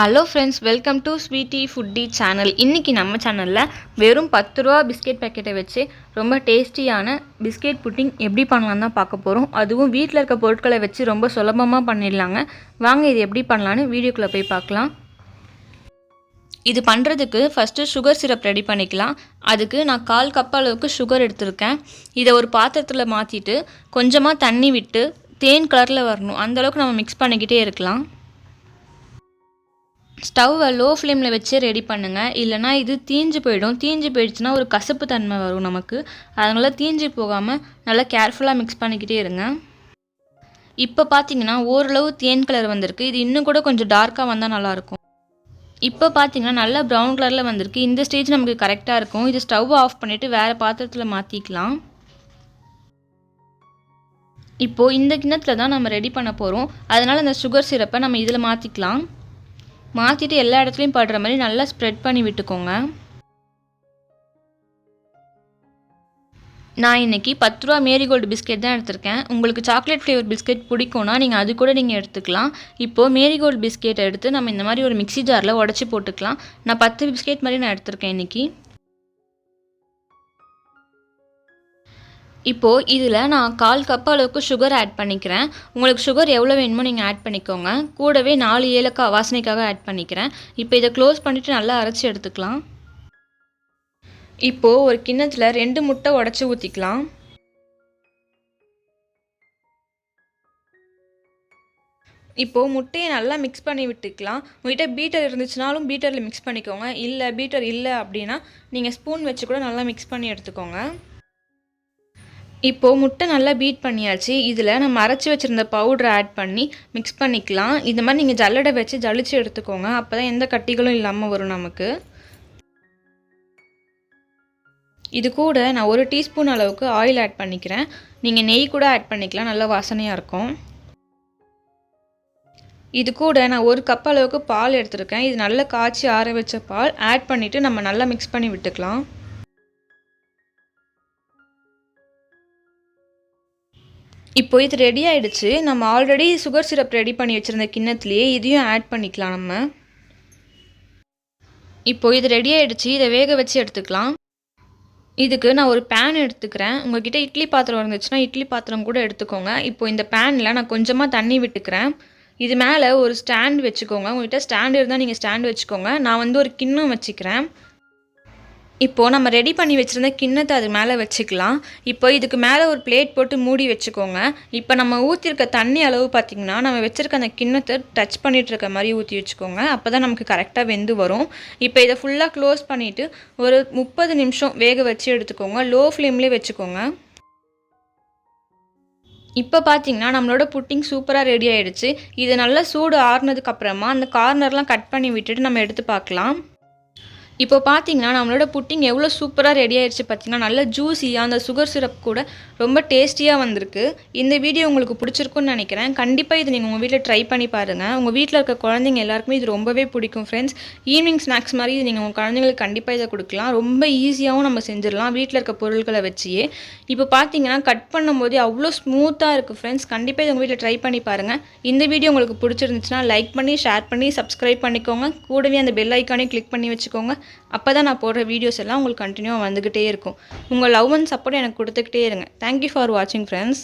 Hello friends, welcome to Sweety Foodie channel. இன்றைக்கி நம்ம சேனலில் வெறும் 10 ரூபா பிஸ்கெட் பேக்கெட்டை வச்சு ரொம்ப டேஸ்டியான பிஸ்கெட் புட்டிங் எப்படி பண்ணலான்னு தான் பார்க்க போகிறோம். அதுவும் வீட்டில் இருக்க பொருட்களை வச்சு ரொம்ப சுலபமாக பண்ணிடலாங்க. வாங்க இது எப்படி பண்ணலான்னு வீடியோக்குள்ளே போய் பார்க்கலாம். இது பண்ணுறதுக்கு ஃபஸ்ட்டு சுகர் சிரப் ரெடி பண்ணிக்கலாம். அதுக்கு நான் 1/4 கப் அளவுக்கு சுகர் எடுத்திருக்கேன். இதை ஒரு பாத்திரத்தில் மாற்றிட்டு கொஞ்சமாக தண்ணி விட்டு தேன் கலரில் வரணும் அந்தளவுக்கு நம்ம மிக்ஸ் பண்ணிக்கிட்டே இருக்கலாம். ஸ்டவ்வை லோ ஃப்ளேமில் வச்சு ரெடி பண்ணுங்கள், இல்லைனா இது தீஞ்சு போயிடும். தீஞ்சு போயிடுச்சுன்னா ஒரு கசப்பு தன்மை வரும் நமக்கு. அதனால் தீஞ்சு போகாமல் நல்லா கேர்ஃபுல்லாக மிக்ஸ் பண்ணிக்கிட்டே இருங்க. இப்போ பார்த்தீங்கன்னா ஓரளவு தேன் கலர் வந்திருக்கு. இது இன்னும் கூட கொஞ்சம் டார்க்காக வந்தால் நல்லாயிருக்கும். இப்போ பார்த்தீங்கன்னா நல்லா ப்ரௌன் கலரில் வந்திருக்கு. இந்த ஸ்டேஜ் நமக்கு கரெக்டாக இருக்கும். இது ஸ்டவ் ஆஃப் பண்ணிவிட்டு வேறு பாத்திரத்தில் மாற்றிக்கலாம். இப்போது இந்த கிண்ணத்தில் தான் நம்ம ரெடி பண்ண போகிறோம். அதனால் இந்த சுகர் சிரப்பை நம்ம இதில் மாற்றிக்கலாம். மாற்றிட்டு எல்லா இடத்துலையும் படுற மாதிரி நல்லா ஸ்ப்ரெட் பண்ணி விட்டுக்கோங்க. நான் இன்றைக்கி 10 ரூபா மேரிகோல்டு பிஸ்கெட் தான் எடுத்திருக்கேன். உங்களுக்கு சாக்லேட் ஃப்ளேவர் பிஸ்கெட் பிடிக்கும்னா நீங்கள் அது கூட நீங்கள் எடுத்துக்கலாம். இப்போது மேரிகோல்டு பிஸ்கெட் எடுத்து நம்ம இந்த மாதிரி ஒரு மிக்ஸி ஜாரில் உடச்சி போட்டுக்கலாம். நான் 10 பிஸ்கெட் மாதிரி நான் எடுத்திருக்கேன் இன்றைக்கி. இப்போது இதில் நான் 1/4 கப் அளவுக்கு சுகர் ஆட் பண்ணிக்கிறேன். உங்களுக்கு சுகர் எவ்வளோ வேணுமோ நீங்கள் ஆட் பண்ணிக்கோங்க. கூடவே 4 ஏலக்காய் வாசனைக்காக ஆட் பண்ணிக்கிறேன். இப்போ இதை க்ளோஸ் பண்ணிவிட்டு நல்லா அரைச்சி எடுத்துக்கலாம். இப்போது ஒரு கிண்ணத்தில் 2 முட்டை உடச்சி ஊற்றிக்கலாம். இப்போது முட்டையை நல்லா மிக்ஸ் பண்ணி விட்டுக்கலாம். உங்கள்கிட்ட பீட்டர் இருந்துச்சுனாலும் பீட்டரில் மிக்ஸ் பண்ணிக்கோங்க. இல்லை பீட்டர் இல்லை அப்படின்னா நீங்கள் ஸ்பூன் வச்சு கூட நல்லா மிக்ஸ் பண்ணி எடுத்துக்கோங்க. இப்போது முட்டை நல்லா பீட் பண்ணியாச்சு. இதில் நம்ம அரைச்சி வச்சுருந்த பவுடரை ஆட் பண்ணி மிக்ஸ் பண்ணிக்கலாம். இந்த மாதிரி நீங்கள் ஜல்லடை வச்சு ஜலிச்சு எடுத்துக்கோங்க. அப்போ தான் எந்த கட்டிகளும் இல்லாமல் வரும் நமக்கு. இது கூட நான் 1 டீஸ்பூன் அளவுக்கு ஆயில் ஆட் பண்ணிக்கிறேன். நீங்கள் நெய் கூட ஆட் பண்ணிக்கலாம், நல்லா வாசனையாக இருக்கும். இது கூட நான் 1 கப் அளவுக்கு பால் எடுத்துருக்கேன். இது நல்லா காய்ச்சி ஆற வச்ச பால் ஆட் பண்ணிவிட்டு நம்ம நல்லா மிக்ஸ் பண்ணி விட்டுக்கலாம். இப்போ இது ரெடி ஆகிடுச்சு. நம்ம ஆல்ரெடி சுகர் சிரப் ரெடி பண்ணி வச்சுருந்த கிண்ணத்துலேயே இதையும் ஆட் பண்ணிக்கலாம் நம்ம. இப்போது இது ரெடி ஆகிடுச்சு. இதை வேக வச்சு எடுத்துக்கலாம். இதுக்கு நான் ஒரு பேன் எடுத்துக்கிறேன். உங்கள்கிட்ட இட்லி பாத்திரம் இருந்துச்சுன்னா இட்லி பாத்திரம் கூட எடுத்துக்கோங்க. இப்போ இந்த பேனில் நான் கொஞ்சமாக தண்ணி விட்டுக்கிறேன். இது மேலே ஒரு ஸ்டாண்ட் வச்சுக்கோங்க. உங்கள்கிட்ட ஸ்டாண்ட் இருந்தால் நீங்கள் ஸ்டாண்ட் வச்சுக்கோங்க. நான் ஒரு கிண்ணம் வச்சுக்கிறேன். இப்போது நம்ம ரெடி பண்ணி வச்சுருந்த கிண்ணத்தை அது மேலே வச்சுக்கலாம். இப்போ இதுக்கு மேலே ஒரு பிளேட் போட்டு மூடி வச்சுக்கோங்க. இப்போ நம்ம ஊற்றிருக்க தண்ணி அளவு பார்த்திங்கன்னா நம்ம வச்சுருக்க அந்த கிண்ணத்தை டச் பண்ணிகிட்டு இருக்க மாதிரி ஊற்றி வச்சுக்கோங்க. அப்போ தான் நமக்கு கரெக்டாக வெந்து வரும். இப்போ இதை ஃபுல்லாக க்ளோஸ் பண்ணிவிட்டு ஒரு 30 நிமிஷம் வேக வச்சு எடுத்துக்கோங்க. லோ ஃப்ளேம்லேயே வச்சுக்கோங்க. இப்போ பார்த்தீங்கன்னா நம்மளோட புட்டிங் சூப்பராக ரெடி ஆகிடுச்சு. இது நல்லா சூடு ஆறுனதுக்கப்புறமா அந்த கார்னர்லாம் கட் பண்ணி விட்டுட்டு நம்ம எடுத்து பார்க்கலாம். இப்போ பார்த்தீங்கன்னா நம்மளோட புட்டிங் எவ்வளோ சூப்பராக ரெடி ஆகிடுச்சு. பார்த்தீங்கன்னா நல்லா ஜூஸியாக அந்த சுகர் சிரப் கூட ரொம்ப டேஸ்டியாக வந்திருக்கு. இந்த வீடியோ உங்களுக்கு பிடிச்சிருக்குன்னு நினைக்கிறேன். கண்டிப்பாக இது நீங்கள் உங்கள் வீட்டில் ட்ரை பண்ணி பாருங்கள். உங்கள் வீட்டில் இருக்க குழந்தைங்க எல்லாருக்குமே இது ரொம்பவே பிடிக்கும் ஃப்ரெண்ட்ஸ். ஈவினிங் ஸ்நாக்ஸ் மாதிரி இது நீங்கள் உங்கள் குழந்தைங்களுக்கு கண்டிப்பாக இதை கொடுக்கலாம். ரொம்ப ஈஸியாகவும் நம்ம செஞ்சிடலாம் வீட்டில் இருக்க பொருட்களை வச்சியே. இப்போ பார்த்தீங்கன்னா கட் பண்ணும்போது அவ்வளோ ஸ்மூத்தாக இருக்குது ஃப்ரெண்ட்ஸ். கண்டிப்பாக இது உங்கள் வீட்டில் ட்ரை பண்ணி பாருங்கள். இந்த வீடியோ உங்களுக்கு பிடிச்சிருந்துச்சுன்னா லைக் பண்ணி ஷேர் பண்ணி சப்ஸ்கிரைப் பண்ணிக்கோங்க. கூடவே அந்த பெல் ஐக்கானே கிளிக் பண்ணி வச்சுக்கோங்க. அப்போ தான் நான் போடுற வீடியோஸ் எல்லாம் உங்களுக்கு கண்டினியூவாக வந்துக்கிட்டே இருக்கும். உங்கள் லவ் அண்ட் சப்போர்ட் எனக்கு கொடுத்துக்கிட்டே இருங்க. தேங்க்யூ ஃபார் வாட்சிங் ஃப்ரெண்ட்ஸ்.